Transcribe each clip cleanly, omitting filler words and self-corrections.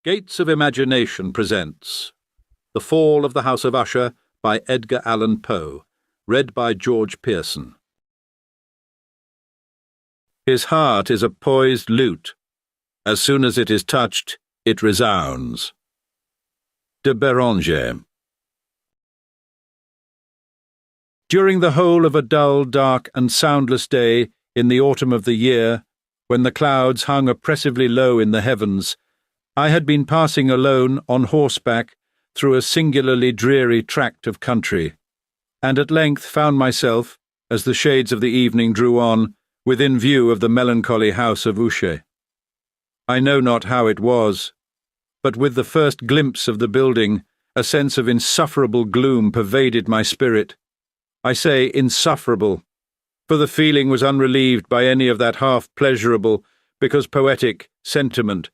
Gates of Imagination presents The Fall of the House of Usher by Edgar Allan Poe, read by George Pearson. His heart is a poised lute. As soon as it is touched, it resounds. De Béranger. During the whole of a dull, dark, and soundless day in the autumn of the year, when the clouds hung oppressively low in the heavens, I had been passing alone on horseback through a singularly dreary tract of country, and at length found myself, as the shades of the evening drew on, within view of the melancholy House of Usher. I know not how it was, but with the first glimpse of the building, a sense of insufferable gloom pervaded my spirit. I say insufferable, for the feeling was unrelieved by any of that half-pleasurable, because poetic, sentiment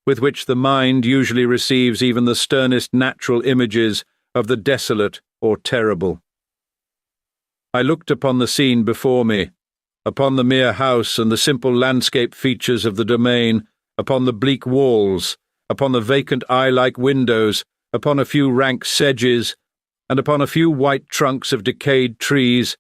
with which the mind usually receives even the sternest natural images of the desolate or terrible. I looked upon the scene before me, upon the mere house and the simple landscape features of the domain, upon the bleak walls, upon the vacant eye-like windows, upon a few rank sedges, and upon a few white trunks of decayed trees,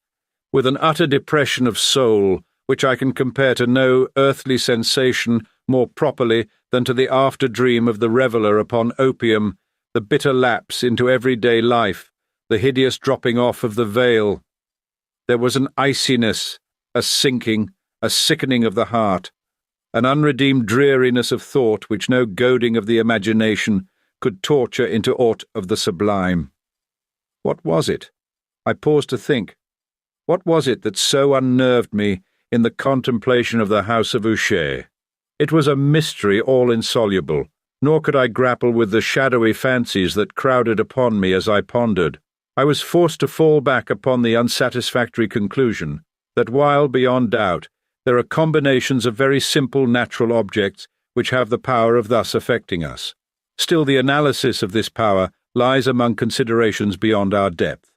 with an utter depression of soul, which I can compare to no earthly sensation more properly than to the after-dream of the reveller upon opium, the bitter lapse into everyday life, the hideous dropping off of the veil. There was an iciness, a sinking, a sickening of the heart, an unredeemed dreariness of thought which no goading of the imagination could torture into aught of the sublime. What was it? I paused to think. What was it that so unnerved me in the contemplation of the House of Usher? It was a mystery all insoluble, nor could I grapple with the shadowy fancies that crowded upon me as I pondered. I was forced to fall back upon the unsatisfactory conclusion that while, beyond doubt, there are combinations of very simple natural objects which have the power of thus affecting us, still the analysis of this power lies among considerations beyond our depth.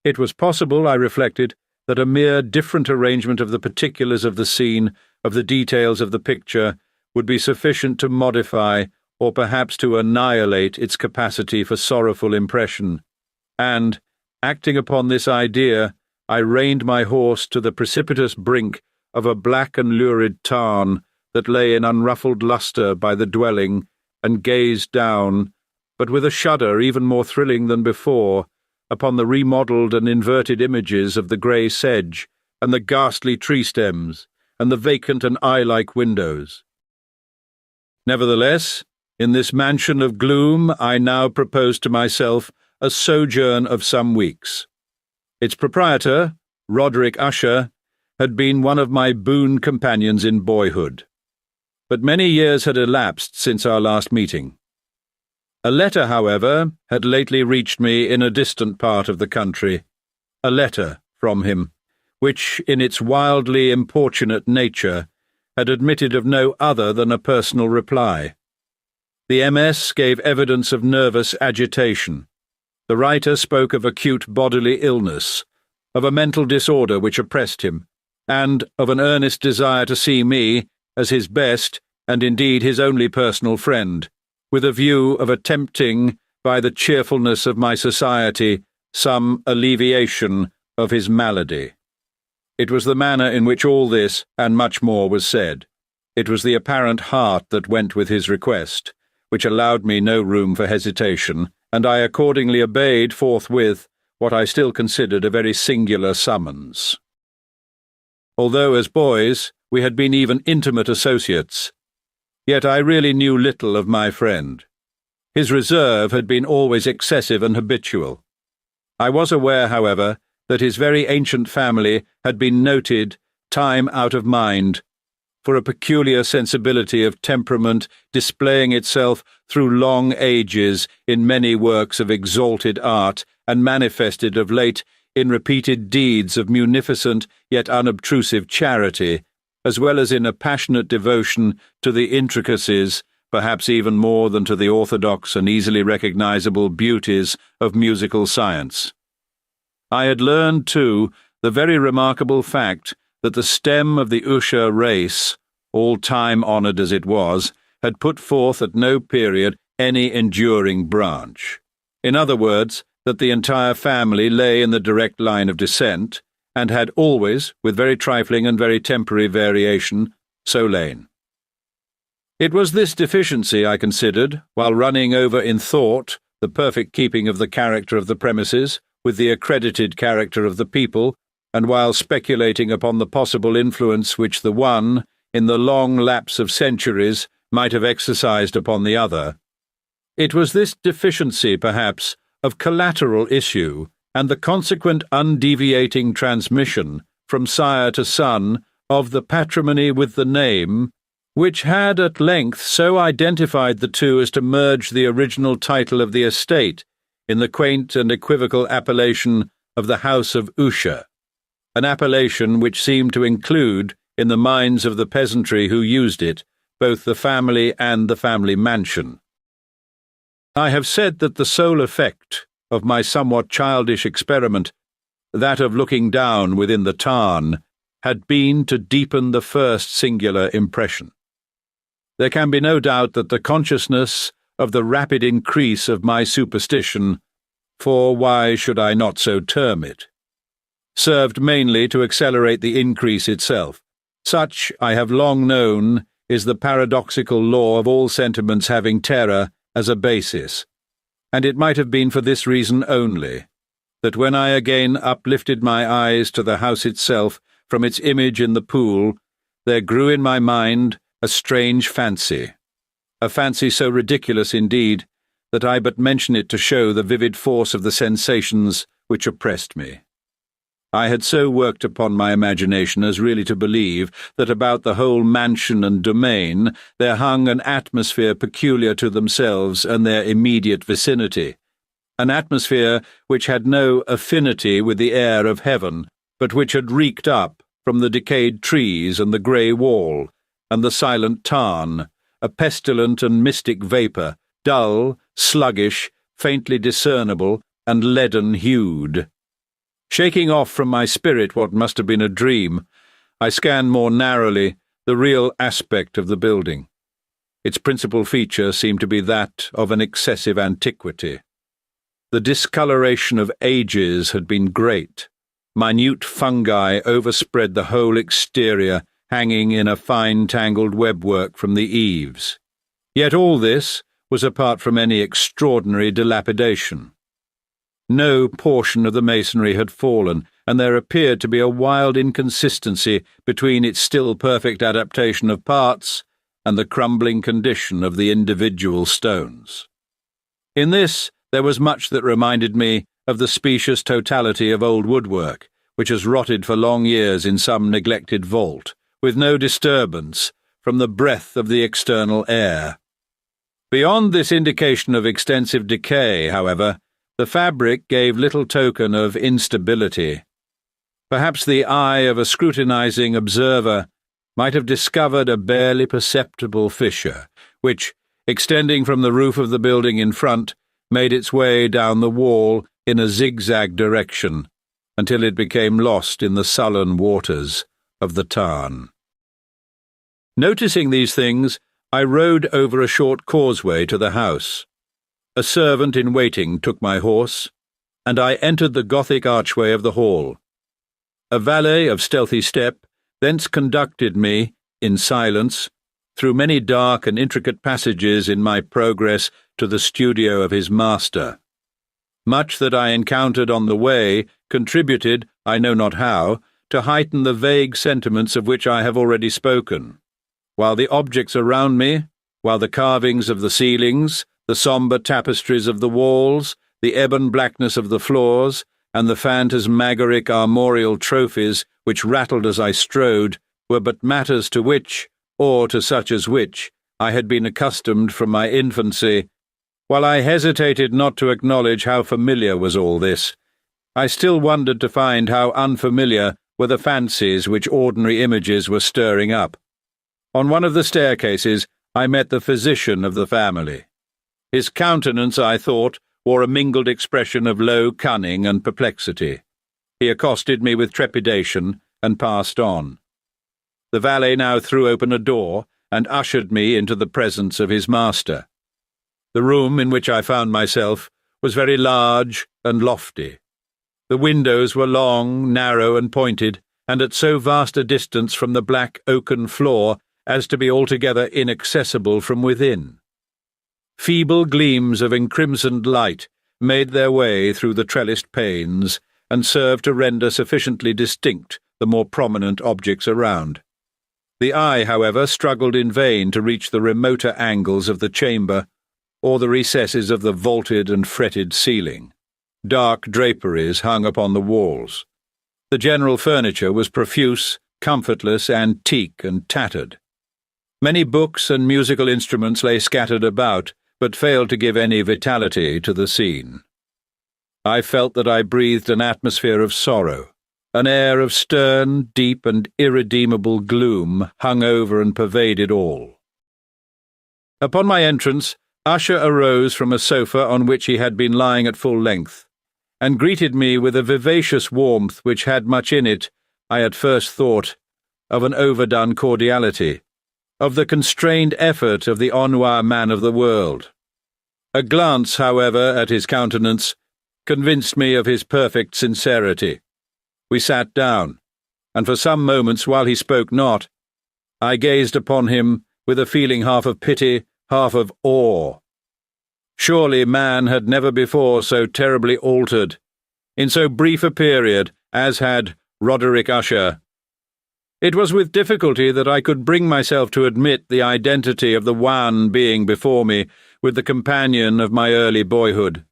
It was possible, I reflected, that a mere different arrangement of the particulars of the scene, of the details of the picture, would be sufficient to modify, or perhaps to annihilate, its capacity for sorrowful impression, and, acting upon this idea, I reined my horse to the precipitous brink of a black and lurid tarn that lay in unruffled lustre by the dwelling, and gazed down, but with a shudder even more thrilling than before, upon the remodelled and inverted images of the grey sedge, and the ghastly tree stems, and the vacant and eye-like windows. Nevertheless, in this mansion of gloom I now proposed to myself a sojourn of some weeks. Its proprietor, Roderick Usher, had been one of my boon companions in boyhood. But many years had elapsed since our last meeting. A letter, however, had lately reached me in a distant part of the country, a letter from him, which, in its wildly importunate nature, had admitted of no other than a personal reply. The MS gave evidence of nervous agitation. The writer spoke of acute bodily illness, of a mental disorder which oppressed him, and of an earnest desire to see me as his best, and indeed his only personal friend, with a view of attempting, by the cheerfulness of my society, some alleviation of his malady. It was the manner in which all this, and much more, was said. It was the apparent heart that went with his request, which allowed me no room for hesitation, and I accordingly obeyed forthwith what I still considered a very singular summons. Although, as boys, we had been even intimate associates, yet I really knew little of my friend. His reserve had been always excessive and habitual. I was aware, however, that his very ancient family had been noted, time out of mind, for a peculiar sensibility of temperament displaying itself through long ages in many works of exalted art, and manifested of late in repeated deeds of munificent yet unobtrusive charity, as well as in a passionate devotion to the intricacies, perhaps even more than to the orthodox and easily recognizable beauties of musical science. I had learned, too, the very remarkable fact that the stem of the Usher race, all time-honoured as it was, had put forth at no period any enduring branch. In other words, that the entire family lay in the direct line of descent, and had always, with very trifling and very temporary variation, so lain. It was this deficiency, I considered, while running over in thought the perfect keeping of the character of the premises with the accredited character of the people, and while speculating upon the possible influence which the one, in the long lapse of centuries, might have exercised upon the other. It was this deficiency, perhaps, of collateral issue, and the consequent undeviating transmission, from sire to son, of the patrimony with the name, which had at length so identified the two as to merge the original title of the estate in the quaint and equivocal appellation of the House of Usher, an appellation which seemed to include, in the minds of the peasantry who used it, both the family and the family mansion. I have said that the sole effect of my somewhat childish experiment, that of looking down within the tarn, had been to deepen the first singular impression. There can be no doubt that the consciousness of the rapid increase of my superstition, for why should I not so term it, served mainly to accelerate the increase itself. Such, I have long known, is the paradoxical law of all sentiments having terror as a basis, and it might have been for this reason only, that when I again uplifted my eyes to the house itself from its image in the pool, there grew in my mind a strange fancy, a fancy so ridiculous indeed that I but mention it to show the vivid force of the sensations which oppressed me. I had so worked upon my imagination as really to believe that about the whole mansion and domain there hung an atmosphere peculiar to themselves and their immediate vicinity, an atmosphere which had no affinity with the air of heaven, but which had reeked up from the decayed trees and the grey wall, and the silent tarn, a pestilent and mystic vapour, dull, sluggish, faintly discernible, and leaden-hued. Shaking off from my spirit what must have been a dream, I scanned more narrowly the real aspect of the building. Its principal feature seemed to be that of an excessive antiquity. The discoloration of ages had been great. Minute fungi overspread the whole exterior, hanging in a fine tangled webwork from the eaves. Yet all this was apart from any extraordinary dilapidation. No portion of the masonry had fallen, and there appeared to be a wild inconsistency between its still perfect adaptation of parts and the crumbling condition of the individual stones. In this there was much that reminded me of the specious totality of old woodwork, which has rotted for long years in some neglected vault, with no disturbance from the breath of the external air. Beyond this indication of extensive decay, however, the fabric gave little token of instability. Perhaps the eye of a scrutinizing observer might have discovered a barely perceptible fissure, which, extending from the roof of the building in front, made its way down the wall in a zigzag direction, until it became lost in the sullen waters of the tarn. Noticing these things, I rode over a short causeway to the house. A servant in waiting took my horse, and I entered the Gothic archway of the hall. A valet of stealthy step thence conducted me, in silence, through many dark and intricate passages in my progress to the studio of his master. Much that I encountered on the way contributed, I know not how, to heighten the vague sentiments of which I have already spoken, while the objects around me, while the carvings of the ceilings, the sombre tapestries of the walls, the ebon blackness of the floors, and the phantasmagoric armorial trophies which rattled as I strode, were but matters to which, or to such as which, I had been accustomed from my infancy. While I hesitated not to acknowledge how familiar was all this, I still wondered to find how unfamiliar were the fancies which ordinary images were stirring up. On one of the staircases I met the physician of the family. His countenance, I thought, wore a mingled expression of low cunning and perplexity. He accosted me with trepidation and passed on. The valet now threw open a door, and ushered me into the presence of his master. The room in which I found myself was very large and lofty. The windows were long, narrow, and pointed, and at so vast a distance from the black oaken floor as to be altogether inaccessible from within. Feeble gleams of encrimsoned light made their way through the trellised panes and served to render sufficiently distinct the more prominent objects around. The eye, however, struggled in vain to reach the remoter angles of the chamber or the recesses of the vaulted and fretted ceiling. Dark draperies hung upon the walls. The general furniture was profuse, comfortless, antique, and tattered. Many books and musical instruments lay scattered about, but failed to give any vitality to the scene. I felt that I breathed an atmosphere of sorrow. An air of stern, deep, and irredeemable gloom hung over and pervaded all. Upon my entrance, Usher arose from a sofa on which he had been lying at full length, and greeted me with a vivacious warmth which had much in it, I at first thought, of an overdone cordiality, of the constrained effort of the ennuyé man of the world. A glance, however, at his countenance convinced me of his perfect sincerity. We sat down, and for some moments, while he spoke not, I gazed upon him with a feeling half of pity, half of awe. Surely man had never before so terribly altered, in so brief a period, as had Roderick Usher. It was with difficulty that I could bring myself to admit the identity of the wan being before me with the companion of my early boyhood.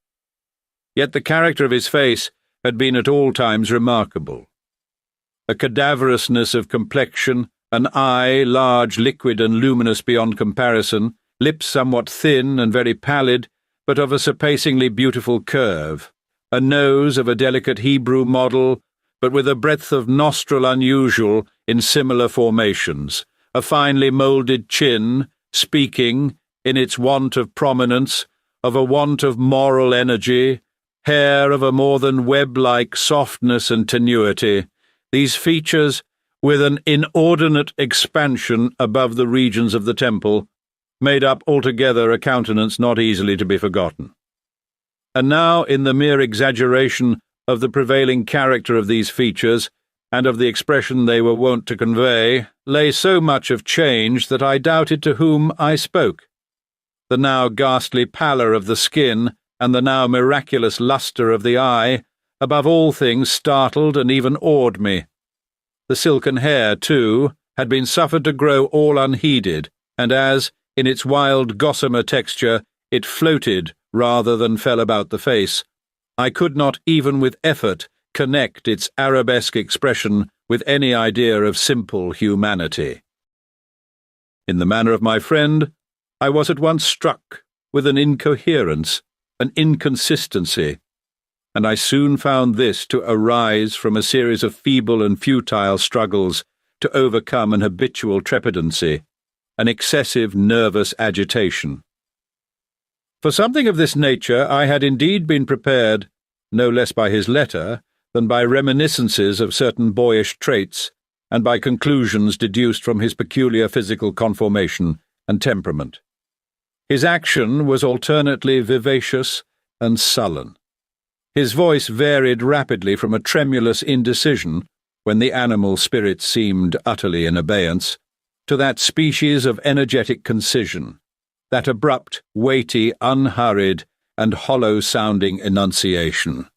Yet the character of his face had been at all times remarkable. A cadaverousness of complexion, an eye large, liquid, and luminous beyond comparison, lips somewhat thin and very pallid, but of a surpassingly beautiful curve, a nose of a delicate Hebrew model, but with a breadth of nostril unusual in similar formations, a finely moulded chin, speaking, in its want of prominence, of a want of moral energy, hair of a more than web-like softness and tenuity, these features, with an inordinate expansion above the regions of the temple, made up altogether a countenance not easily to be forgotten. And now, in the mere exaggeration of the prevailing character of these features, and of the expression they were wont to convey, lay so much of change that I doubted to whom I spoke. The now ghastly pallor of the skin, and the now miraculous lustre of the eye, above all things startled and even awed me. The silken hair, too, had been suffered to grow all unheeded, and as, in its wild gossamer texture, it floated rather than fell about the face, I could not even with effort connect its arabesque expression with any idea of simple humanity. In the manner of my friend, I was at once struck with an incoherence, an inconsistency, and I soon found this to arise from a series of feeble and futile struggles to overcome an habitual trepidancy, an excessive nervous agitation. For something of this nature I had indeed been prepared, no less by his letter than by reminiscences of certain boyish traits and by conclusions deduced from his peculiar physical conformation and temperament. His action was alternately vivacious and sullen. His voice varied rapidly from a tremulous indecision, when the animal spirit seemed utterly in abeyance, to that species of energetic concision, that abrupt, weighty, unhurried, and hollow-sounding enunciation,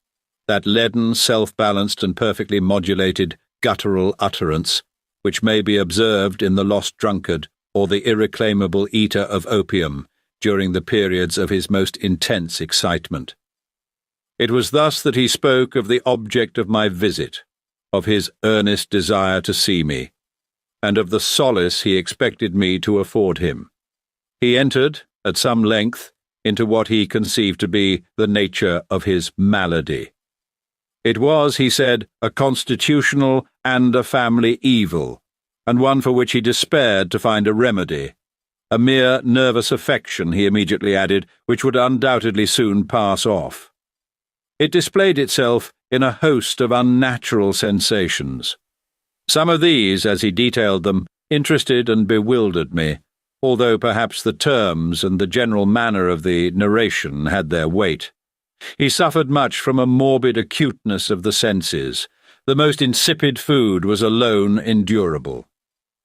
that leaden, self-balanced, and perfectly modulated guttural utterance, which may be observed in the lost drunkard or the irreclaimable eater of opium during the periods of his most intense excitement. It was thus that he spoke of the object of my visit, of his earnest desire to see me, and of the solace he expected me to afford him. He entered, at some length, into what he conceived to be the nature of his malady. It was, he said, a constitutional and a family evil, and one for which he despaired to find a remedy. A mere nervous affection, he immediately added, which would undoubtedly soon pass off. It displayed itself in a host of unnatural sensations. Some of these, as he detailed them, interested and bewildered me, although perhaps the terms and the general manner of the narration had their weight. He suffered much from a morbid acuteness of the senses. The most insipid food was alone endurable.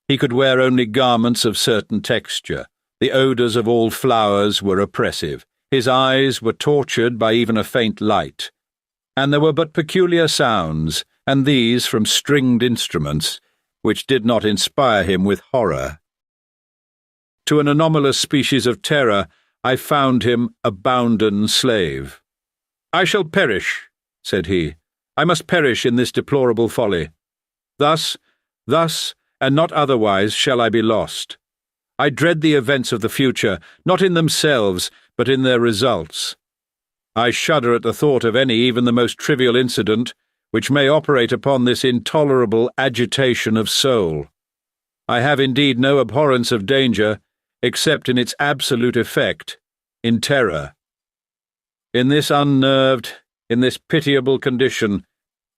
He could wear only garments of certain texture. The odours of all flowers were oppressive. His eyes were tortured by even a faint light. And there were but peculiar sounds, and these from stringed instruments, which did not inspire him with horror. To an anomalous species of terror, I found him a bounden slave. "I shall perish," said he. "I must perish in this deplorable folly. Thus, and not otherwise, shall I be lost. I dread the events of the future, not in themselves, but in their results. I shudder at the thought of any, even the most trivial incident, which may operate upon this intolerable agitation of soul. I have indeed no abhorrence of danger, except in its absolute effect, in terror. In this unnerved, in this pitiable condition,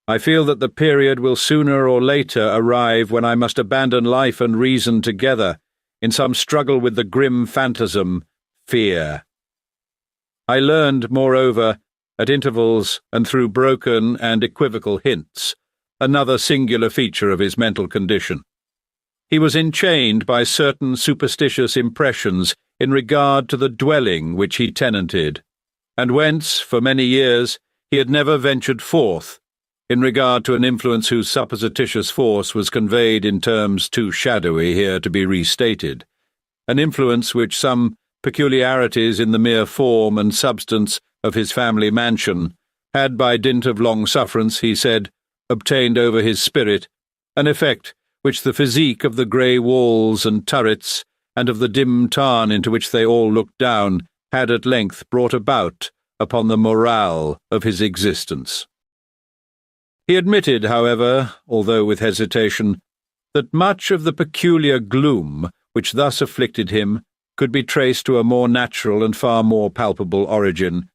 I feel that the period will sooner or later arrive when I must abandon life and reason together, in some struggle with the grim phantasm, fear." I learned, moreover, at intervals and through broken and equivocal hints, another singular feature of his mental condition. He was enchained by certain superstitious impressions in regard to the dwelling which he tenanted, and whence, for many years, he had never ventured forth, in regard to an influence whose supposititious force was conveyed in terms too shadowy here to be restated, an influence which some peculiarities in the mere form and substance of his family mansion had, by dint of long sufferance, he said, obtained over his spirit, an effect which the physique of the grey walls and turrets, and of the dim tarn into which they all looked down, had at length brought about upon the morale of his existence. He admitted, however, although with hesitation, that much of the peculiar gloom which thus afflicted him could be traced to a more natural and far more palpable origin,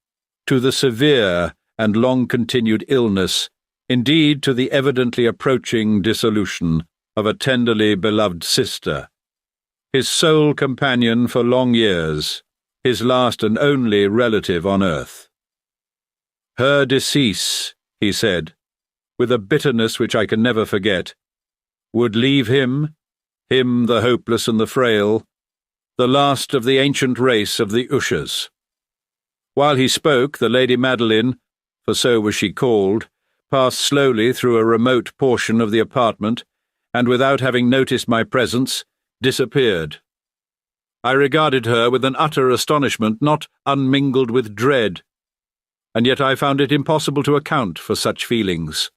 to the severe and long-continued illness, indeed to the evidently approaching dissolution of a tenderly beloved sister, his sole companion for long years, his last and only relative on earth. "Her decease," he said, with a bitterness which I can never forget, "would leave him the hopeless and the frail, the last of the ancient race of the Ushers." While he spoke, the Lady Madeline, for so was she called, passed slowly through a remote portion of the apartment, and without having noticed my presence, disappeared. I regarded her with an utter astonishment not unmingled with dread, and yet I found it impossible to account for such feelings.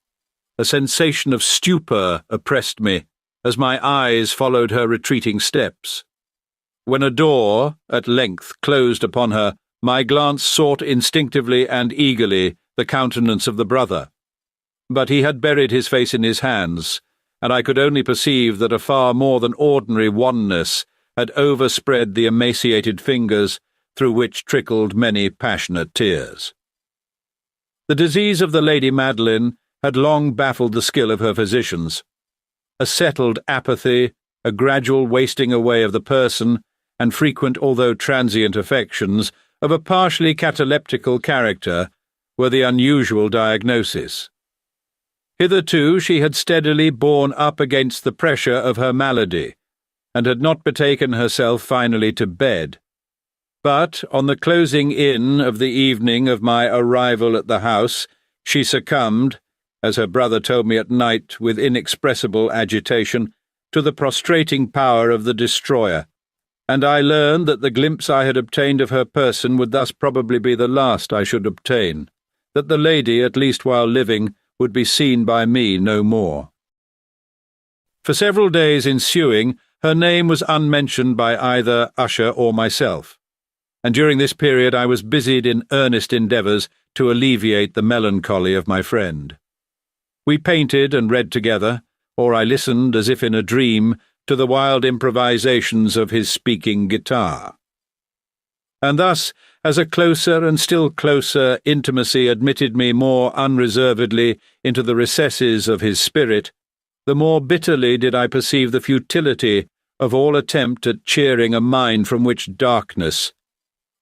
A sensation of stupor oppressed me as my eyes followed her retreating steps. When a door, at length, closed upon her, my glance sought instinctively and eagerly the countenance of the brother. But he had buried his face in his hands, and I could only perceive that a far more than ordinary wanness had overspread the emaciated fingers through which trickled many passionate tears. The disease of the Lady Madeline had long baffled the skill of her physicians. A settled apathy, a gradual wasting away of the person, and frequent although transient affections of a partially cataleptical character were the unusual diagnosis. Hitherto she had steadily borne up against the pressure of her malady, and had not betaken herself finally to bed. But, on the closing in of the evening of my arrival at the house, she succumbed, as her brother told me at night with inexpressible agitation, to the prostrating power of the destroyer, and I learned that the glimpse I had obtained of her person would thus probably be the last I should obtain, that the lady, at least while living, would be seen by me no more. For several days ensuing, her name was unmentioned by either Usher or myself, and during this period I was busied in earnest endeavours to alleviate the melancholy of my friend. We painted and read together, or I listened, as if in a dream, to the wild improvisations of his speaking guitar. And thus, as a closer and still closer intimacy admitted me more unreservedly into the recesses of his spirit, the more bitterly did I perceive the futility of all attempt at cheering a mind from which darkness,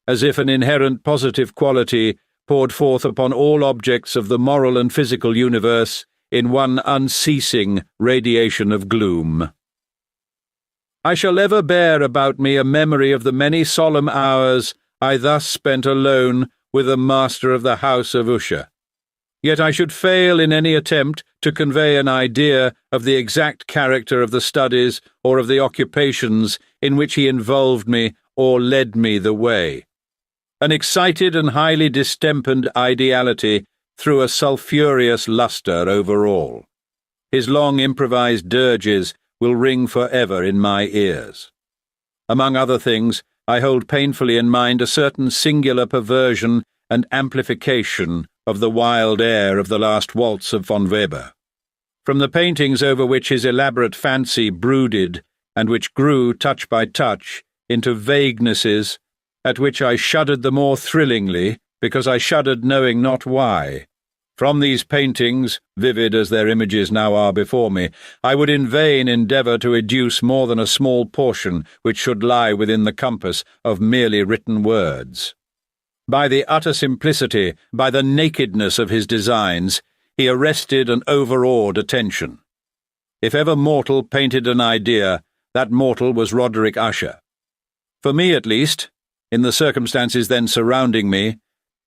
as if an inherent positive quality poured forth upon all objects of the moral and physical universe in one unceasing radiation of gloom. I shall ever bear about me a memory of the many solemn hours I thus spent alone with the master of the House of Usher. Yet I should fail in any attempt to convey an idea of the exact character of the studies or of the occupations in which he involved me or led me the way. An excited and highly distempered ideality threw a sulphurous lustre over all. His long improvised dirges will ring forever in my ears. Among other things, I hold painfully in mind a certain singular perversion and amplification of the wild air of the last waltz of von Weber. From the paintings over which his elaborate fancy brooded, and which grew, touch by touch, into vaguenesses, at which I shuddered the more thrillingly, because I shuddered knowing not why. From these paintings, vivid as their images now are before me, I would in vain endeavour to educe more than a small portion which should lie within the compass of merely written words. By the utter simplicity, by the nakedness of his designs, he arrested and overawed attention. If ever mortal painted an idea, that mortal was Roderick Usher. For me, at least, in the circumstances then surrounding me,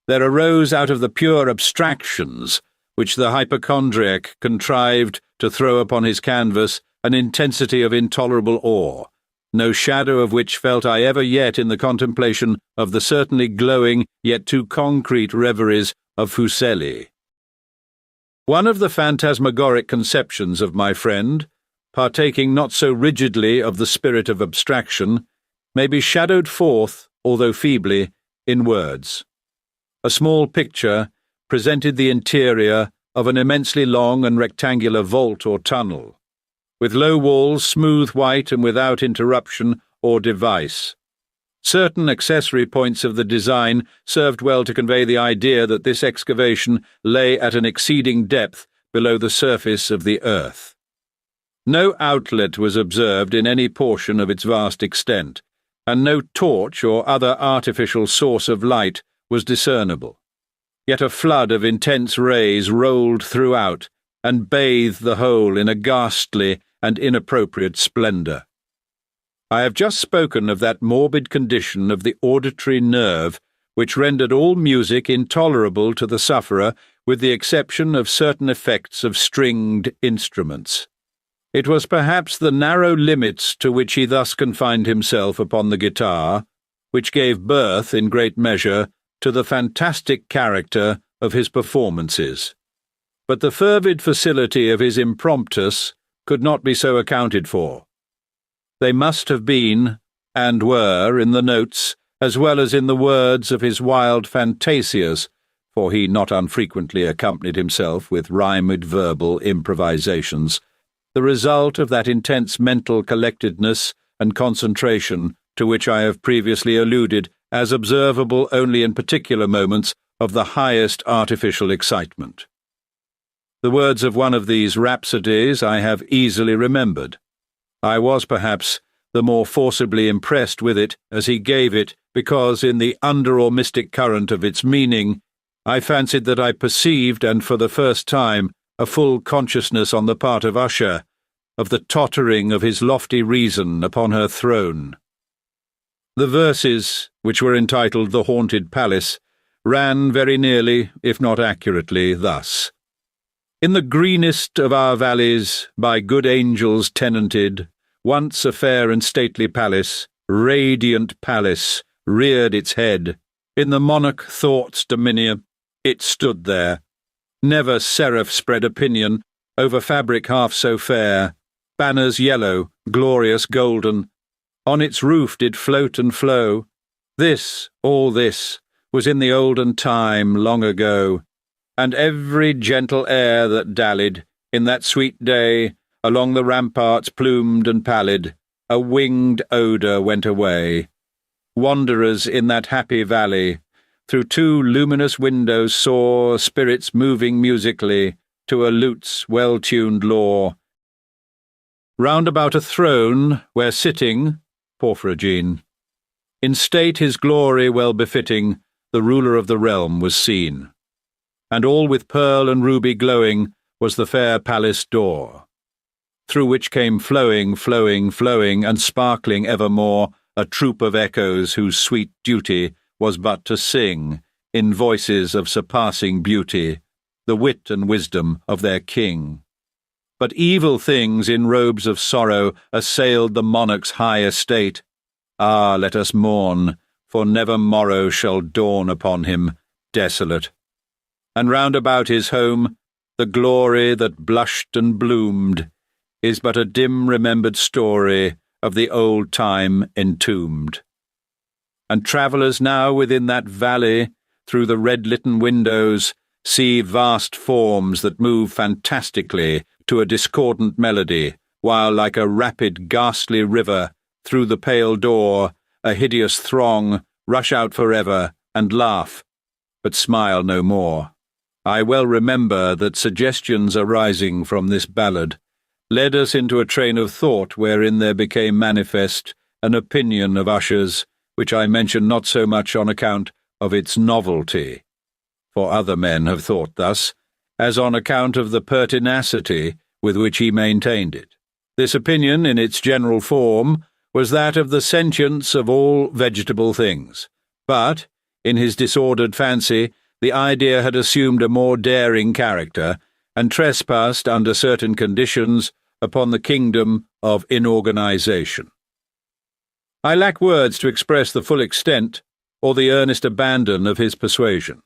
there arose out of the pure abstractions which the hypochondriac contrived to throw upon his canvas an intensity of intolerable awe, no shadow of which felt I ever yet in the contemplation of the certainly glowing yet too concrete reveries of Fuseli. One of the phantasmagoric conceptions of my friend, partaking not so rigidly of the spirit of abstraction, may be shadowed forth, although feebly, in words. A small picture presented the interior of an immensely long and rectangular vault or tunnel, with low walls smooth white and without interruption or device. Certain accessory points of the design served well to convey the idea that this excavation lay at an exceeding depth below the surface of the earth. No outlet was observed in any portion of its vast extent, and no torch or other artificial source of light was discernible. Yet a flood of intense rays rolled throughout, and bathed the whole in a ghastly and inappropriate splendour. I have just spoken of that morbid condition of the auditory nerve which rendered all music intolerable to the sufferer, with the exception of certain effects of stringed instruments. It was perhaps the narrow limits to which he thus confined himself upon the guitar, which gave birth, in great measure, to the fantastic character of his performances. But the fervid facility of his impromptus could not be so accounted for. They must have been, and were, in the notes, as well as in the words of his wild fantasias, for he not unfrequently accompanied himself with rhymed verbal improvisations, the result of that intense mental collectedness and concentration to which I have previously alluded as observable only in particular moments of the highest artificial excitement. The words of one of these rhapsodies I have easily remembered. I was, perhaps, the more forcibly impressed with it as he gave it, because in the under or mystic current of its meaning, I fancied that I perceived, and for the first time, a full consciousness on the part of Usher, of the tottering of his lofty reason upon her throne. The verses, which were entitled The Haunted Palace, ran very nearly, if not accurately, thus. In the greenest of our valleys, by good angels tenanted, once a fair and stately palace, radiant palace, reared its head. In the monarch thought's dominion, it stood there. Never seraph spread a pinion over fabric half so fair, banners yellow, glorious golden. On its roof did float and flow. This, all this, was in the olden time long ago, and every gentle air that dallied, in that sweet day, along the ramparts plumed and pallid, a winged odour went away. Wanderers in that happy valley, through two luminous windows saw spirits moving musically to a lute's well-tuned law. round about a throne where sitting, Porphyrogene, in state his glory well befitting, the ruler of the realm was seen. And all with pearl and ruby glowing was the fair palace door, through which came flowing, and sparkling evermore a troop of echoes whose sweet duty was but to sing, in voices of surpassing beauty, the wit and wisdom of their king. But evil things in robes of sorrow assailed the monarch's high estate. Ah, let us mourn, for never morrow shall dawn upon him, desolate. And round about his home, the glory that blushed and bloomed is but a dim remembered story of the old time entombed. And travellers now within that valley, through the red-litten windows, see vast forms that move fantastically to a discordant melody, while like a rapid ghastly river, through the pale door, a hideous throng rush out forever and laugh, but smile no more. I well remember that suggestions arising from this ballad led us into a train of thought wherein there became manifest an opinion of Usher's, which I mention not so much on account of its novelty, for other men have thought thus, as on account of the pertinacity with which he maintained it. This opinion, in its general form, was that of the sentience of all vegetable things, but, in his disordered fancy, the idea had assumed a more daring character, and trespassed, under certain conditions, upon the kingdom of inorganization. I lack words to express the full extent or the earnest abandon of his persuasion.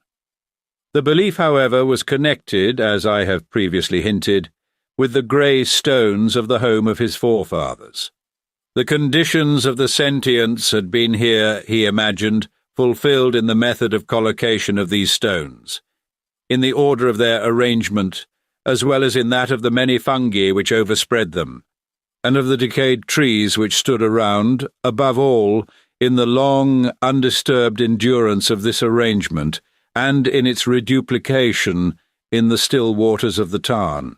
The belief, however, was connected, as I have previously hinted, with the grey stones of the home of his forefathers. The conditions of the sentience had been here, he imagined, fulfilled in the method of collocation of these stones, in the order of their arrangement, as well as in that of the many fungi which overspread them, and of the decayed trees which stood around, above all, in the long, undisturbed endurance of this arrangement, and in its reduplication in the still waters of the tarn.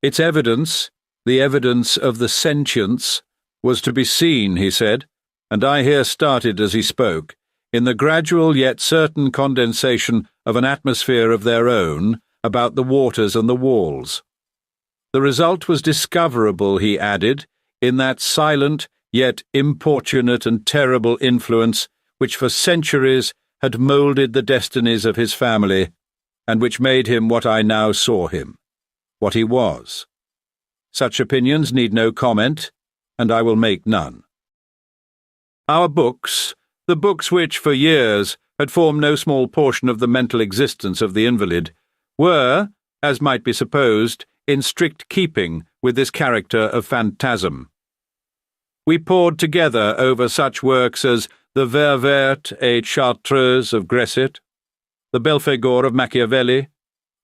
Its evidence, the evidence of the sentience, was to be seen, he said, and I here started as he spoke, in the gradual yet certain condensation of an atmosphere of their own about the waters and the walls. The result was discoverable, he added, in that silent yet importunate and terrible influence which for centuries had moulded the destinies of his family, and which made him what I now saw him, what he was. Such opinions need no comment, and I will make none. Our books, the books which, for years, had formed no small portion of the mental existence of the invalid, were, as might be supposed, in strict keeping with this character of phantasm. We pored together over such works as the Vers Vert et Chartreuse of Gresset, the Belphegor of Machiavelli,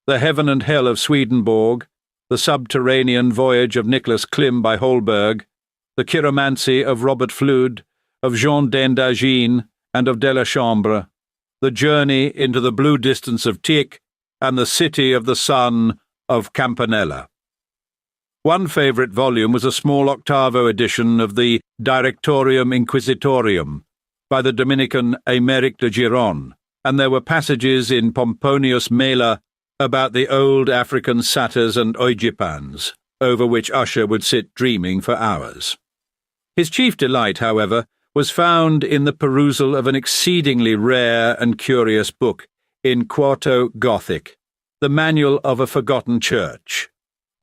the Heaven and Hell of Swedenborg, the Subterranean Voyage of Nicholas Klim by Holberg, the Chiromancy of Robert Fludd, of Jean d'Indagine and of Delechambre, the Journey into the Blue Distance of Tieck, and the City of the Sun of Campanella. One favourite volume was a small octavo edition of the Directorium Inquisitorium by the Dominican Aymeric de Giron, and there were passages in Pomponius Mela about the old African satyrs and oegipans, over which Usher would sit dreaming for hours. His chief delight, however, was found in the perusal of an exceedingly rare and curious book in quarto Gothic, the Manual of a Forgotten Church,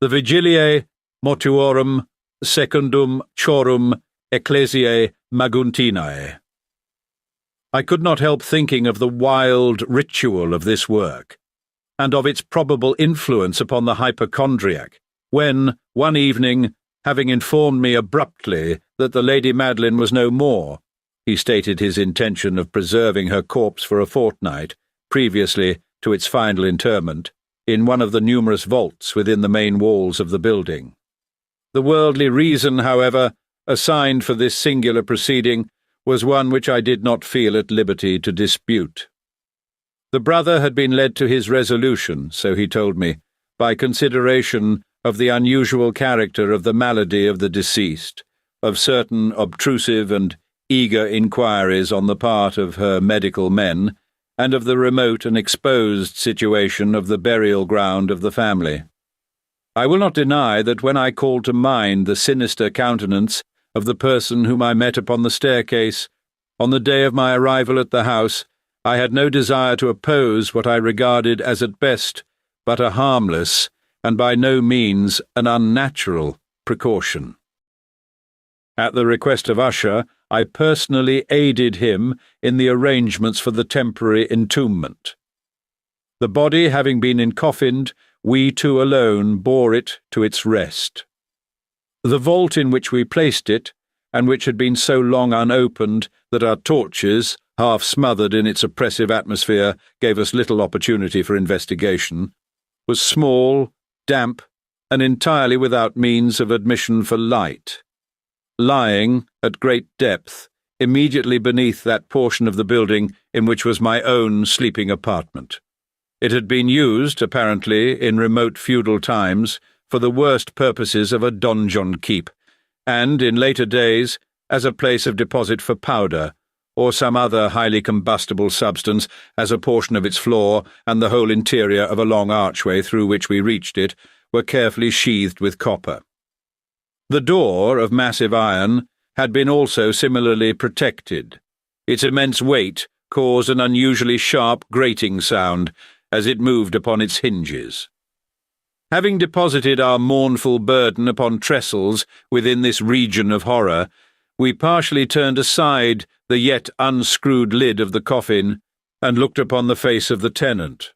the Vigiliae Mortuorum Secundum Chorum Ecclesiae Maguntinae. I could not help thinking of the wild ritual of this work, and of its probable influence upon the hypochondriac, when, one evening, having informed me abruptly that the Lady Madeline was no more, he stated his intention of preserving her corpse for a fortnight, previously to its final interment, in one of the numerous vaults within the main walls of the building. The worldly reason, however, assigned for this singular proceeding was one which I did not feel at liberty to dispute. The brother had been led to his resolution, so he told me, by consideration of the unusual character of the malady of the deceased, of certain obtrusive and eager inquiries on the part of her medical men, and of the remote and exposed situation of the burial ground of the family. I will not deny that when I called to mind the sinister countenance of the person whom I met upon the staircase on the day of my arrival at the house, I had no desire to oppose what I regarded as at best but a harmless, and by no means an unnatural, precaution. At the request of Usher, I personally aided him in the arrangements for the temporary entombment. The body having been encoffined, we two alone bore it to its rest. The vault in which we placed it, and which had been so long unopened that our torches, half smothered in its oppressive atmosphere, gave us little opportunity for investigation, was small, damp, and entirely without means of admission for light. Lying, at great depth, immediately beneath that portion of the building in which was my own sleeping apartment. It had been used, apparently, in remote feudal times, for the worst purposes of a donjon keep, and, in later days, as a place of deposit for powder, or some other highly combustible substance, as a portion of its floor and the whole interior of a long archway through which we reached it were carefully sheathed with copper. The door, of massive iron, had been also similarly protected. Its immense weight caused an unusually sharp grating sound as it moved upon its hinges. Having deposited our mournful burden upon trestles within this region of horror, we partially turned aside the yet unscrewed lid of the coffin and looked upon the face of the tenant.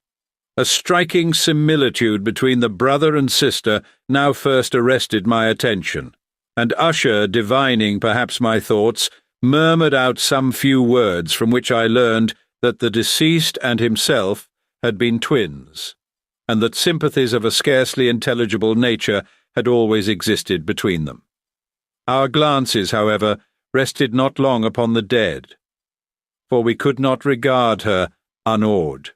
A striking similitude between the brother and sister now first arrested my attention, and Usher, divining perhaps my thoughts, murmured out some few words from which I learned that the deceased and himself had been twins, and that sympathies of a scarcely intelligible nature had always existed between them. Our glances, however, rested not long upon the dead, for we could not regard her unawed.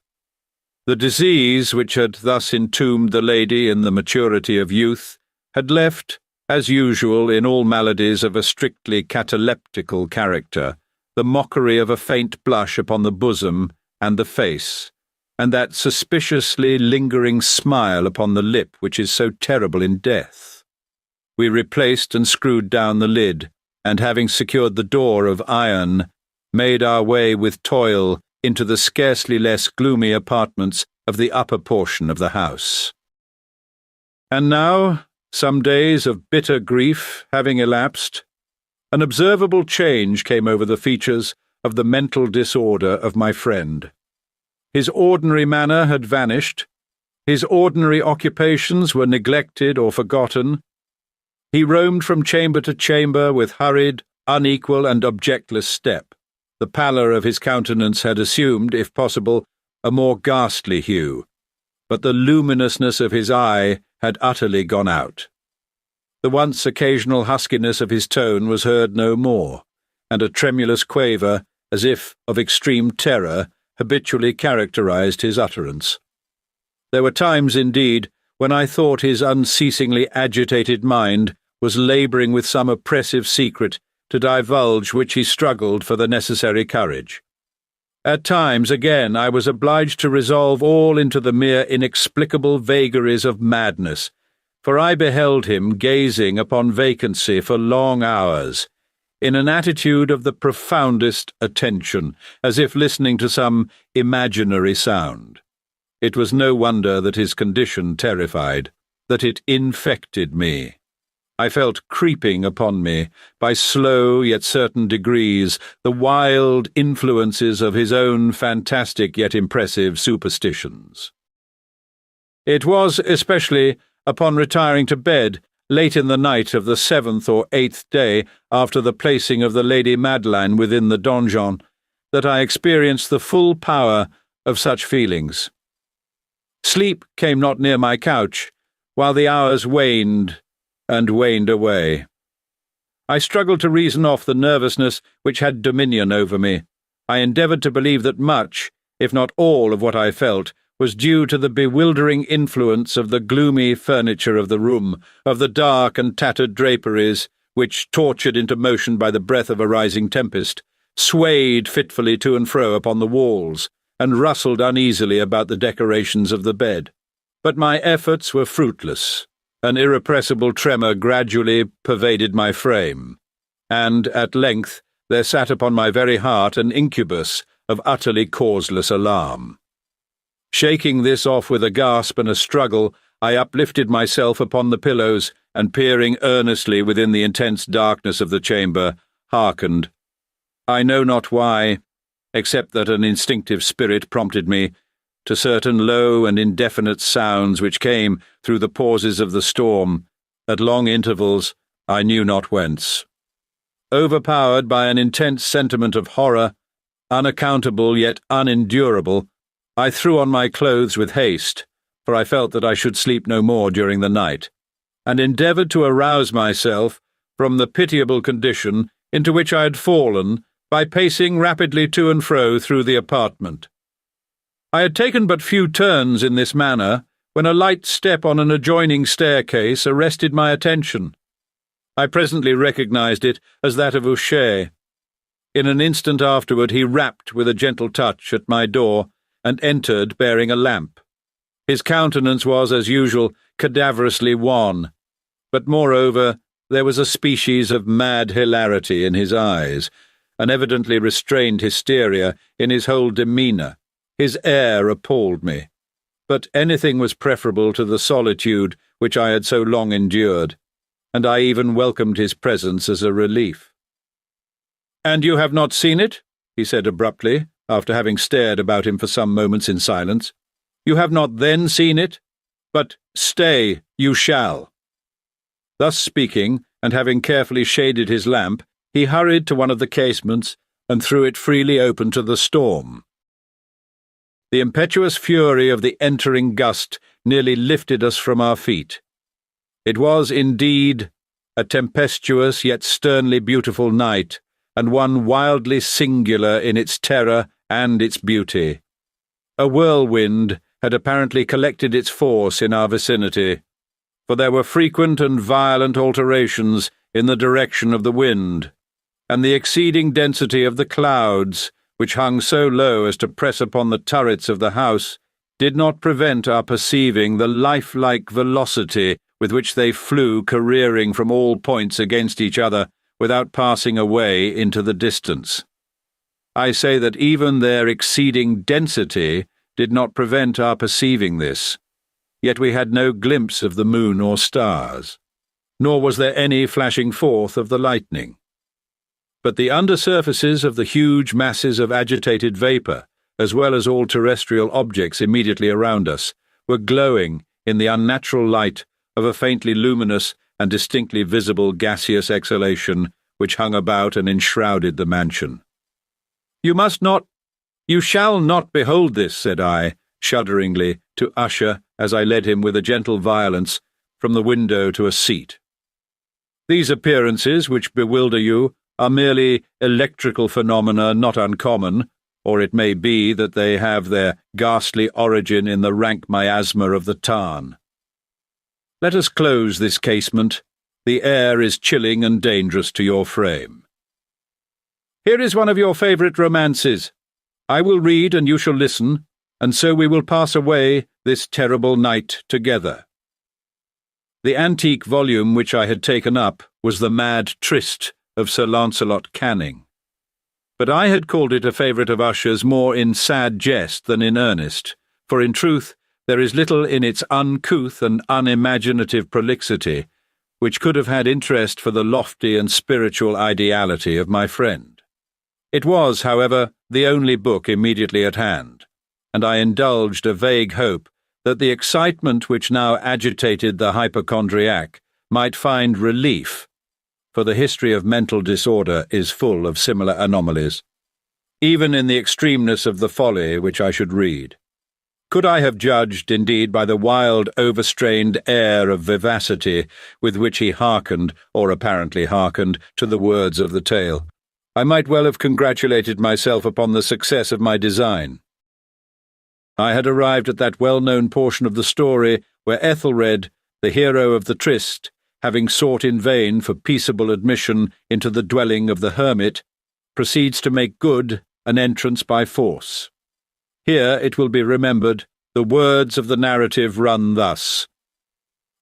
The disease which had thus entombed the lady in the maturity of youth had left, as usual in all maladies of a strictly cataleptical character, the mockery of a faint blush upon the bosom and the face, and that suspiciously lingering smile upon the lip which is so terrible in death. We replaced and screwed down the lid, and having secured the door of iron, made our way with toil into the scarcely less gloomy apartments of the upper portion of the house. And now, some days of bitter grief having elapsed, an observable change came over the features of the mental disorder of my friend. His ordinary manner had vanished, his ordinary occupations were neglected or forgotten. He roamed from chamber to chamber with hurried, unequal, and objectless step. The pallor of his countenance had assumed, if possible, a more ghastly hue, but the luminousness of his eye had utterly gone out. The once occasional huskiness of his tone was heard no more, and a tremulous quaver, as if of extreme terror, habitually characterized his utterance. There were times, indeed, when I thought his unceasingly agitated mind was labouring with some oppressive secret to divulge which he struggled for the necessary courage. At times, again, I was obliged to resolve all into the mere inexplicable vagaries of madness, for I beheld him gazing upon vacancy for long hours, in an attitude of the profoundest attention, as if listening to some imaginary sound. It was no wonder that his condition terrified, that it infected me. I felt creeping upon me, by slow yet certain degrees, the wild influences of his own fantastic yet impressive superstitions. It was especially upon retiring to bed, late in the night of the 7th or 8th day after the placing of the Lady Madeline within the donjon, that I experienced the full power of such feelings. Sleep came not near my couch, while the hours waned and waned away. I struggled to reason off the nervousness which had dominion over me. I endeavoured to believe that much, if not all, of what I felt was due to the bewildering influence of the gloomy furniture of the room, of the dark and tattered draperies, which, tortured into motion by the breath of a rising tempest, swayed fitfully to and fro upon the walls, and rustled uneasily about the decorations of the bed. But my efforts were fruitless. An irrepressible tremor gradually pervaded my frame, and, at length, there sat upon my very heart an incubus of utterly causeless alarm. Shaking this off with a gasp and a struggle, I uplifted myself upon the pillows, and peering earnestly within the intense darkness of the chamber, hearkened. I know not why, except that an instinctive spirit prompted me, to certain low and indefinite sounds which came through the pauses of the storm, at long intervals, I knew not whence. Overpowered by an intense sentiment of horror, unaccountable yet unendurable, I threw on my clothes with haste, for I felt that I should sleep no more during the night, and endeavoured to arouse myself from the pitiable condition into which I had fallen by pacing rapidly to and fro through the apartment. I had taken but few turns in this manner when a light step on an adjoining staircase arrested my attention. I presently recognised it as that of Usher. In an instant afterward he rapped with a gentle touch at my door and entered bearing a lamp. His countenance was, as usual, cadaverously wan, but moreover there was a species of mad hilarity in his eyes, an evidently restrained hysteria in his whole demeanour. His air appalled me, but anything was preferable to the solitude which I had so long endured, and I even welcomed his presence as a relief. "And you have not seen it?" he said abruptly, after having stared about him for some moments in silence. "You have not then seen it? But stay, you shall." Thus speaking, and having carefully shaded his lamp, he hurried to one of the casements and threw it freely open to the storm. The impetuous fury of the entering gust nearly lifted us from our feet. It was, indeed, a tempestuous yet sternly beautiful night, and one wildly singular in its terror and its beauty. A whirlwind had apparently collected its force in our vicinity, for there were frequent and violent alterations in the direction of the wind, and the exceeding density of the clouds, which hung so low as to press upon the turrets of the house, did not prevent our perceiving the lifelike velocity with which they flew careering from all points against each other without passing away into the distance. I say that even their exceeding density did not prevent our perceiving this, yet we had no glimpse of the moon or stars, nor was there any flashing forth of the lightning. But the undersurfaces of the huge masses of agitated vapour, as well as all terrestrial objects immediately around us, were glowing in the unnatural light of a faintly luminous and distinctly visible gaseous exhalation which hung about and enshrouded the mansion. "You shall not behold this," said I, shudderingly, to Usher, as I led him with a gentle violence from the window to a seat. "These appearances which bewilder you are merely electrical phenomena not uncommon, or it may be that they have their ghastly origin in the rank miasma of the tarn. Let us close this casement. The air is chilling and dangerous to your frame. Here is one of your favourite romances. I will read and you shall listen, and so we will pass away this terrible night together." The antique volume which I had taken up was The Mad Tryst of Sir Launcelot Canning, but I had called it a favourite of Usher's more in sad jest than in earnest, for in truth there is little in its uncouth and unimaginative prolixity which could have had interest for the lofty and spiritual ideality of my friend. It was, however, the only book immediately at hand, and I indulged a vague hope that the excitement which now agitated the hypochondriac might find relief, for the history of mental disorder is full of similar anomalies, even in the extremeness of the folly which I should read. Could I have judged, indeed, by the wild, overstrained air of vivacity with which he hearkened, or apparently hearkened, to the words of the tale, I might well have congratulated myself upon the success of my design. I had arrived at that well-known portion of the story where Ethelred, the hero of the tryst, having sought in vain for peaceable admission into the dwelling of the hermit, proceeds to make good an entrance by force. Here, it will be remembered, the words of the narrative run thus: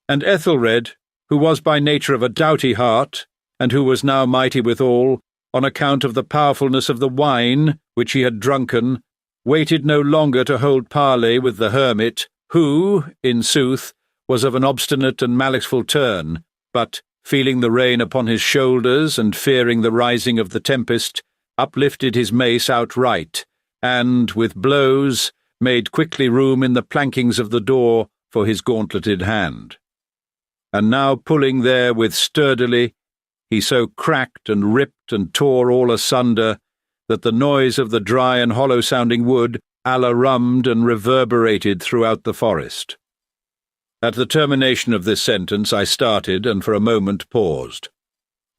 "And Ethelred, who was by nature of a doughty heart, and who was now mighty withal, on account of the powerfulness of the wine which he had drunken, waited no longer to hold parley with the hermit, who, in sooth, was of an obstinate and maliceful turn, but, feeling the rain upon his shoulders and fearing the rising of the tempest, uplifted his mace outright, and, with blows, made quickly room in the plankings of the door for his gauntleted hand. And now pulling therewith sturdily, he so cracked and ripped and tore all asunder, that the noise of the dry and hollow-sounding wood alarummed and reverberated throughout the forest." At the termination of this sentence I started and for a moment paused,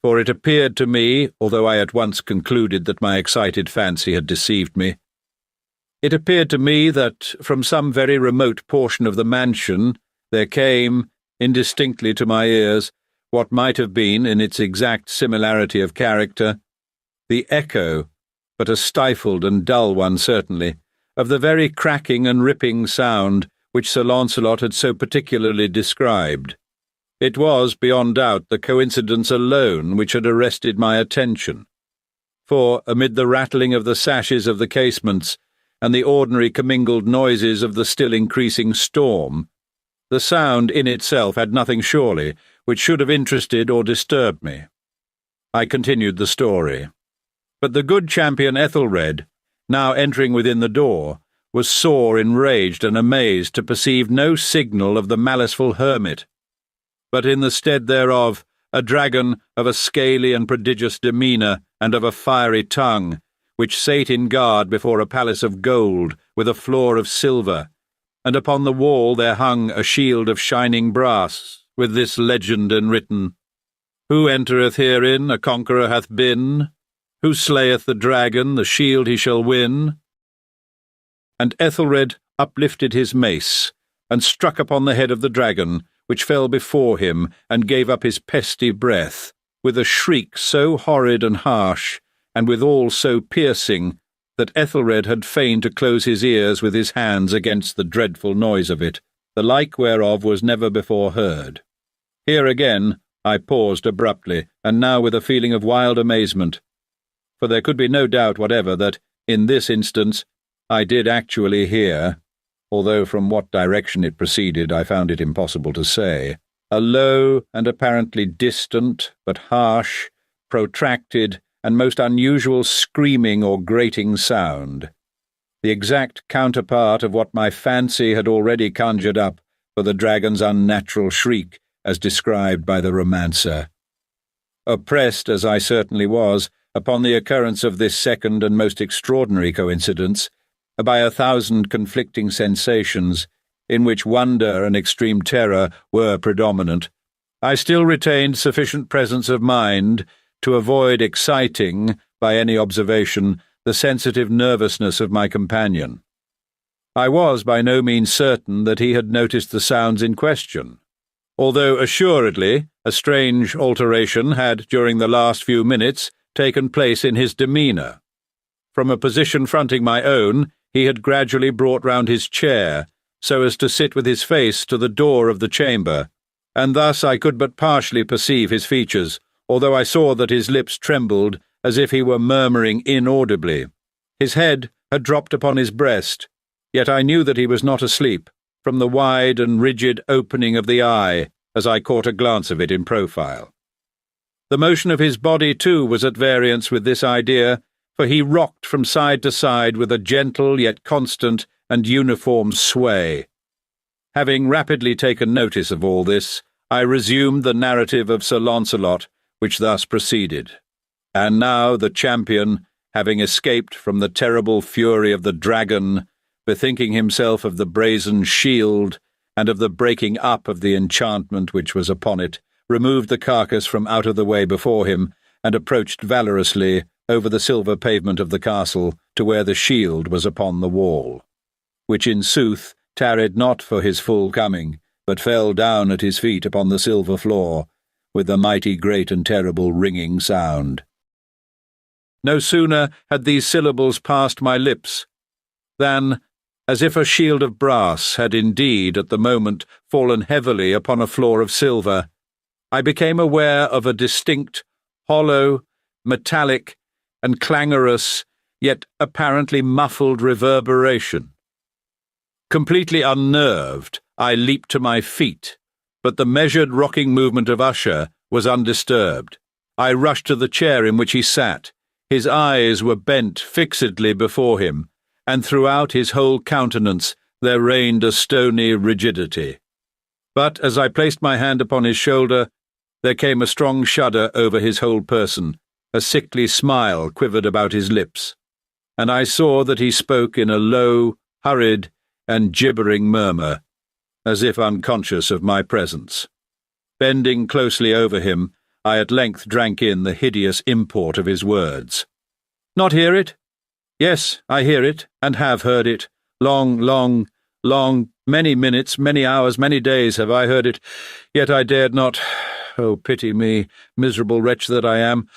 for it appeared to me, although I at once concluded that my excited fancy had deceived me, it appeared to me that, from some very remote portion of the mansion, there came, indistinctly to my ears, what might have been, in its exact similarity of character, the echo, but a stifled and dull one certainly, of the very cracking and ripping sound which Sir Launcelot had so particularly described. It was, beyond doubt, the coincidence alone which had arrested my attention, for, amid the rattling of the sashes of the casements and the ordinary commingled noises of the still increasing storm, the sound in itself had nothing surely which should have interested or disturbed me. I continued the story. But the good champion Ethelred, now entering within the door, was sore enraged and amazed to perceive no signal of the maliceful hermit, but in the stead thereof a dragon of a scaly and prodigious demeanour and of a fiery tongue, which sate in guard before a palace of gold with a floor of silver, and upon the wall there hung a shield of shining brass, with this legend enwritten: "Who entereth herein a conqueror hath been, who slayeth the dragon, the shield he shall win." And Ethelred uplifted his mace, and struck upon the head of the dragon, which fell before him, and gave up his pesty breath, with a shriek so horrid and harsh, and withal so piercing, that Ethelred had fain to close his ears with his hands against the dreadful noise of it, the like whereof was never before heard. Here again I paused abruptly, and now with a feeling of wild amazement, for there could be no doubt whatever that, in this instance, I did actually hear, although from what direction it proceeded I found it impossible to say, a low and apparently distant, but harsh, protracted, and most unusual screaming or grating sound, the exact counterpart of what my fancy had already conjured up for the dragon's unnatural shriek as described by the romancer. Oppressed, as I certainly was, upon the occurrence of this second and most extraordinary coincidence, by 1,000 conflicting sensations, in which wonder and extreme terror were predominant, I still retained sufficient presence of mind to avoid exciting, by any observation, the sensitive nervousness of my companion. I was by no means certain that he had noticed the sounds in question, although assuredly a strange alteration had, during the last few minutes, taken place in his demeanour. From a position fronting my own, he had gradually brought round his chair, so as to sit with his face to the door of the chamber, and thus I could but partially perceive his features, although I saw that his lips trembled as if he were murmuring inaudibly. His head had dropped upon his breast, yet I knew that he was not asleep, from the wide and rigid opening of the eye, as I caught a glance of it in profile. The motion of his body, too, was at variance with this idea, for he rocked from side to side with a gentle yet constant and uniform sway. Having rapidly taken notice of all this, I resumed the narrative of Sir Launcelot, which thus proceeded. And now the champion, having escaped from the terrible fury of the dragon, bethinking himself of the brazen shield, and of the breaking up of the enchantment which was upon it, removed the carcass from out of the way before him, and approached valorously over the silver pavement of the castle to where the shield was upon the wall. which in sooth tarried not for his full coming, but fell down at his feet upon the silver floor, with the mighty great and terrible ringing sound. No sooner had these syllables passed my lips, than, as if a shield of brass had indeed at the moment fallen heavily upon a floor of silver, I became aware of a distinct, hollow, metallic, and clangorous, yet apparently muffled reverberation. Completely unnerved, I leaped to my feet, but the measured rocking movement of Usher was undisturbed. I rushed to the chair in which he sat. His eyes were bent fixedly before him, and throughout his whole countenance there reigned a stony rigidity. But as I placed my hand upon his shoulder, there came a strong shudder over his whole person, a sickly smile quivered about his lips, and I saw that he spoke in a low, hurried, and gibbering murmur, as if unconscious of my presence. Bending closely over him, I at length drank in the hideous import of his words. "Not hear it? Yes, I hear it, and have heard it. Long, many minutes, many hours, many days have I heard it, yet I dared not. Oh, pity me, miserable wretch that I am.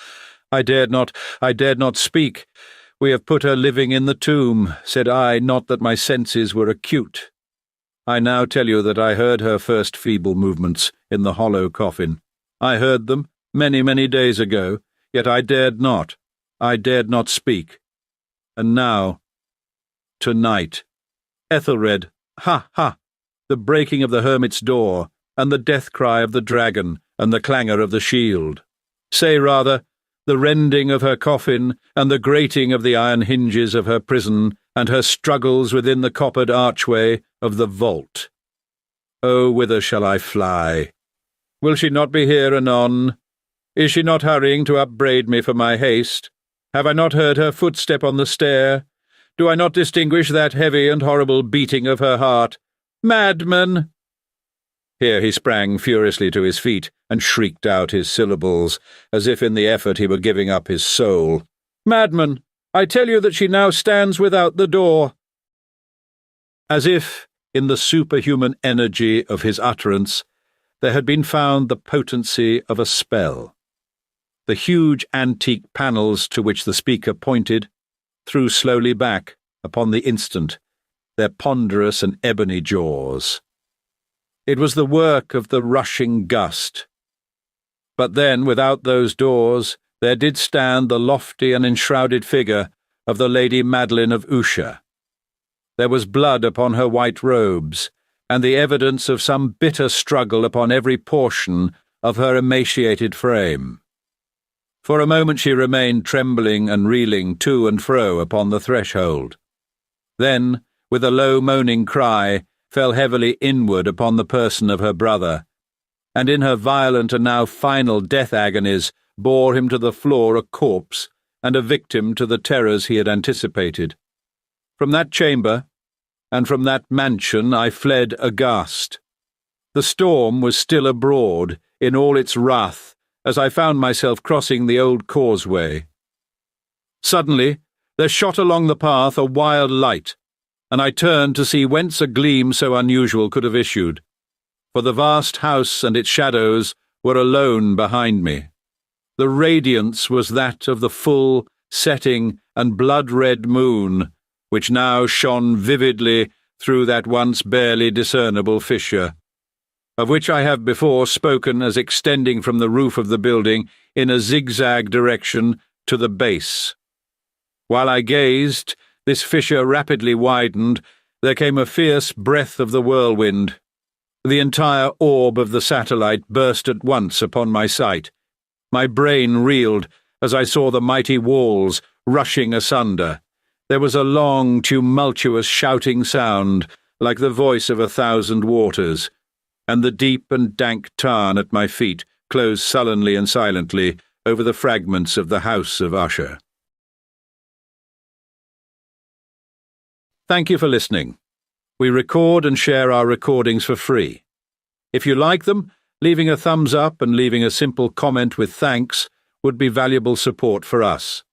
I dared not speak. We have put her living in the tomb, said I, not that my senses were acute. I now tell you that I heard her first feeble movements in the hollow coffin. I heard them many days ago, yet I dared not speak. And now, tonight, Ethelred, ha! The breaking of the hermit's door, and the death cry of the dragon, and the clangour of the shield. Say rather, the rending of her coffin, and the grating of the iron hinges of her prison, and her struggles within the coppered archway of the vault. Oh, whither shall I fly? Will she not be here anon? Is she not hurrying to upbraid me for my haste? Have I not heard her footstep on the stair? Do I not distinguish that heavy and horrible beating of her heart? Madman! Here he sprang furiously to his feet and shrieked out his syllables, as if in the effort he were giving up his soul. Madman! I tell you that she now stands without the door. As if, in the superhuman energy of his utterance, there had been found the potency of a spell. The huge antique panels to which the speaker pointed threw slowly back, upon the instant, their ponderous and ebony jaws. It was the work of the rushing gust. But then, without those doors, there did stand the lofty and enshrouded figure of the Lady Madeline of Usher. There was blood upon her white robes, and the evidence of some bitter struggle upon every portion of her emaciated frame. For a moment she remained trembling and reeling to and fro upon the threshold. Then, with a low moaning cry, fell heavily inward upon the person of her brother, and in her violent and now final death agonies bore him to the floor a corpse and a victim to the terrors he had anticipated. From that chamber, and from that mansion, I fled aghast. The storm was still abroad in all its wrath, as I found myself crossing the old causeway. Suddenly, there shot along the path a wild light, and I turned to see whence a gleam so unusual could have issued, for the vast house and its shadows were alone behind me. The radiance was that of the full, setting, and blood-red moon, which now shone vividly through that once barely discernible fissure, of which I have before spoken as extending from the roof of the building in a zigzag direction to the base. While I gazed, this fissure rapidly widened. There came a fierce breath of the whirlwind. The entire orb of the satellite burst at once upon my sight. My brain reeled as I saw the mighty walls rushing asunder. There was a long, tumultuous shouting sound, like the voice of 1,000 waters, and the deep and dank tarn at my feet closed sullenly and silently over the fragments of the House of Usher. Thank you for listening. We record and share our recordings for free. If you like them, leaving a thumbs up and leaving a simple comment with thanks would be valuable support for us.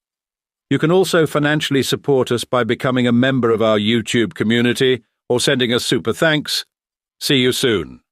You can also financially support us by becoming a member of our YouTube community or sending us super thanks. See you soon.